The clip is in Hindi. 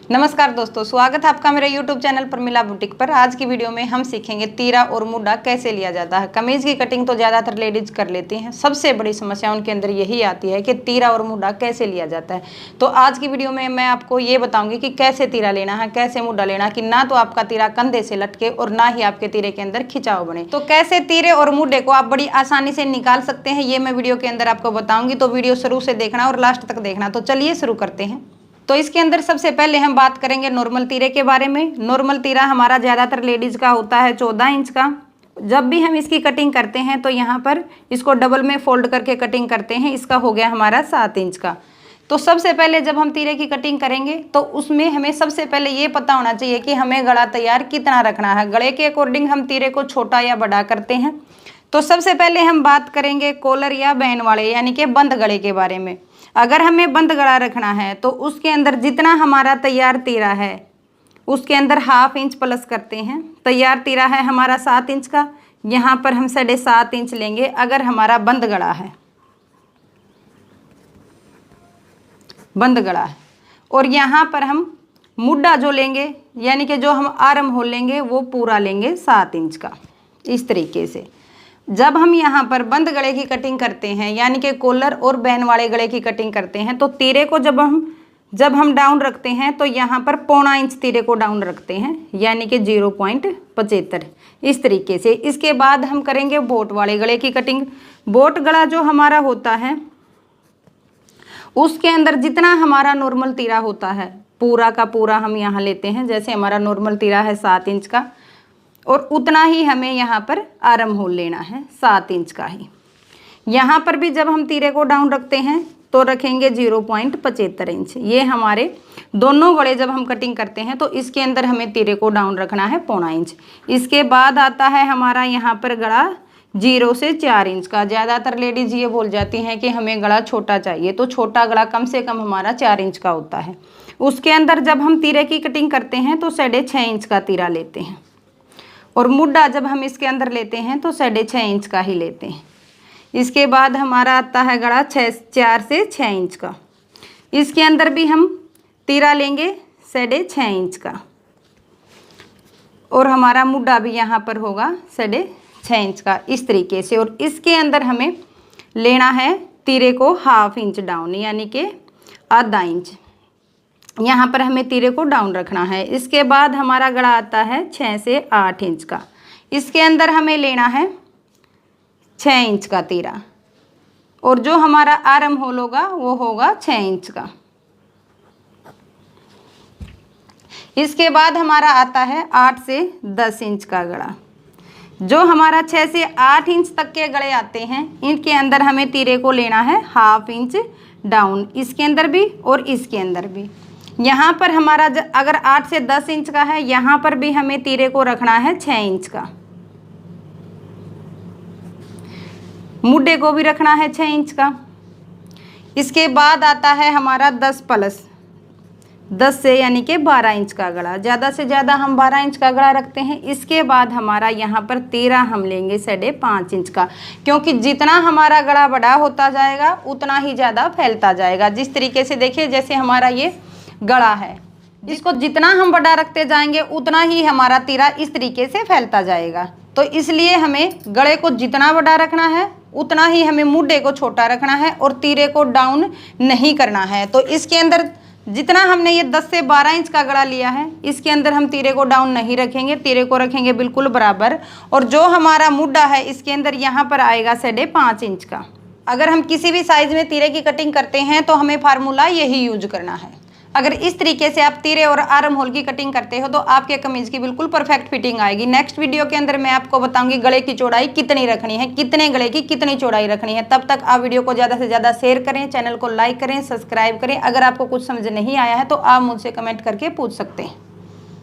नमस्कार दोस्तों, स्वागत है आपका मेरे YouTube चैनल प्रमिला बुटीक पर। आज की वीडियो में हम सीखेंगे तीरा और मुड्ढा कैसे लिया जाता है। कमीज की कटिंग तो ज़्यादातर लेडीज कर लेती हैं, सबसे बड़ी समस्या उनके अंदर यही आती है कि तीरा और मुड्ढा कैसे लिया जाता है। तो आज की वीडियो में मैं आपको ये बताऊंगी कि कैसे तीरा लेना है, कैसे मुड्ढा लेना है कि ना तो आपका तीरा कंधे से लटके और ना ही आपके तीरे के अंदर खिंचाव बने। तो कैसे तीरे और मुड्ढे को आप बड़ी आसानी से निकाल सकते हैं, ये मैं वीडियो के अंदर आपको बताऊंगी। तो वीडियो शुरू से देखना और लास्ट तक देखना। तो चलिए शुरू करते हैं। तो इसके अंदर सबसे पहले हम बात करेंगे नॉर्मल तीरे के बारे में। नॉर्मल तीरा हमारा ज़्यादातर लेडीज़ का होता है 14 इंच का। जब भी हम इसकी कटिंग करते हैं तो यहाँ पर इसको डबल में फोल्ड करके कटिंग करते हैं। इसका हो गया हमारा 7 इंच का। तो सबसे पहले जब हम तीरे की कटिंग करेंगे तो उसमें हमें सबसे पहले ये पता होना चाहिए कि हमें गला तैयार कितना रखना है। गले के अकॉर्डिंग हम तीरे को छोटा या बड़ा करते हैं। तो सबसे पहले हम बात करेंगे कॉलर या बैन वाले यानी कि बंद गले के बारे में। अगर हमें बंद गला रखना है तो उसके अंदर जितना हमारा तैयार तीरा है उसके अंदर ½ इंच प्लस करते हैं। तैयार तीरा है हमारा 7 इंच का, यहाँ पर हम 7.5 इंच लेंगे अगर हमारा बंद गला है। बंद गला है और यहाँ पर हम मुड्ढा जो लेंगे यानी कि जो हम आर्म होल लेंगे वो पूरा लेंगे 7 इंच का। इस तरीके से जब हम यहाँ पर बंद गले की कटिंग करते हैं यानी कि कॉलर और बैन वाले गले की कटिंग करते हैं तो तीरे को जब हम डाउन रखते हैं तो यहाँ पर 0.25 इंच तीरे को डाउन रखते हैं यानी कि 0.75 इस तरीके से। इसके बाद हम करेंगे बोट वाले गले की कटिंग। बोट गला जो हमारा होता है उसके अंदर जितना हमारा नॉर्मल तीरा होता है पूरा का पूरा हम यहाँ लेते हैं। जैसे हमारा नॉर्मल तीरा है 7 इंच का और उतना ही हमें यहाँ पर आर्म होल लेना है 7 इंच का ही। यहाँ पर भी जब हम तीरे को डाउन रखते हैं तो रखेंगे 0.75 इंच। ये हमारे दोनों गले जब हम कटिंग करते हैं तो इसके अंदर हमें तीरे को डाउन रखना है 0.25 इंच। इसके बाद आता है हमारा यहाँ पर गला 0 से 4 इंच का। ज़्यादातर लेडीज ये बोल जाती हैं कि हमें गला छोटा चाहिए, तो छोटा गला कम से कम हमारा 4 इंच का होता है। उसके अंदर जब हम तीरे की कटिंग करते हैं तो 6.5 इंच का तीरा लेते हैं और मुड्ढा जब हम इसके अंदर लेते हैं तो 6.5 इंच का ही लेते हैं। इसके बाद हमारा आता है गला 4 से 6 इंच का। इसके अंदर भी हम तीरा लेंगे 6.5 इंच का और हमारा मुड्ढा भी यहाँ पर होगा 6.5 इंच का इस तरीके से। और इसके अंदर हमें लेना है तीरे को ½ इंच डाउन यानी कि आधा इंच। यहाँ पर हमें तीरे को डाउन रखना है। इसके बाद हमारा गला आता है 6 से 8 इंच का। इसके अंदर हमें लेना है 6 इंच का तीरा और जो हमारा आर्म होल होगा वो होगा 6 इंच का। इसके बाद हमारा आता है 8 से 10 इंच का गला। जो हमारा 6 से 8 इंच तक के गले आते हैं इनके अंदर हमें तीरे को लेना है ½ इंच डाउन, इसके अंदर भी और इसके अंदर भी। यहाँ पर हमारा अगर 8 से 10 इंच का है यहाँ पर भी हमें तीरे को रखना है 6 इंच का। मुड्ढे को भी रखना है 6 इंच का। इसके बाद आता है हमारा 10 प्लस 10 से यानी कि 12 इंच का गला। ज़्यादा से ज़्यादा हम 12 इंच का गला रखते हैं। इसके बाद हमारा यहाँ पर तीरा हम लेंगे 5.5 इंच का, क्योंकि जितना हमारा गला बड़ा होता जाएगा उतना ही ज़्यादा फैलता जाएगा। जिस तरीके से देखिए जैसे हमारा ये गला है, इसको जितना हम बड़ा रखते जाएंगे उतना ही हमारा तीरा इस तरीके से फैलता जाएगा। तो इसलिए हमें गले को जितना बड़ा रखना है उतना ही हमें मुड्ढे को छोटा रखना है और तीरे को डाउन नहीं करना है। तो इसके अंदर जितना हमने ये 10 से 12 इंच का गला लिया है इसके अंदर हम तीरे को डाउन नहीं रखेंगे, तीरे को रखेंगे बिल्कुल बराबर। और जो हमारा मुड्ढा है इसके अंदर यहाँ पर आएगा 5.5 इंच का। अगर हम किसी भी साइज़ में तीरे की कटिंग करते हैं तो हमें फार्मूला यही यूज करना है। अगर इस तरीके से आप तीरे और आर्म होल की कटिंग करते हो तो आपके कमीज की बिल्कुल परफेक्ट फिटिंग आएगी। नेक्स्ट वीडियो के अंदर मैं आपको बताऊंगी गले की चौड़ाई कितनी रखनी है, कितने गले की कितनी चौड़ाई रखनी है। तब तक आप वीडियो को ज़्यादा से ज़्यादा शेयर करें, चैनल को लाइक करें, सब्सक्राइब करें। अगर आपको कुछ समझ नहीं आया है तो आप मुझसे कमेंट करके पूछ सकते हैं।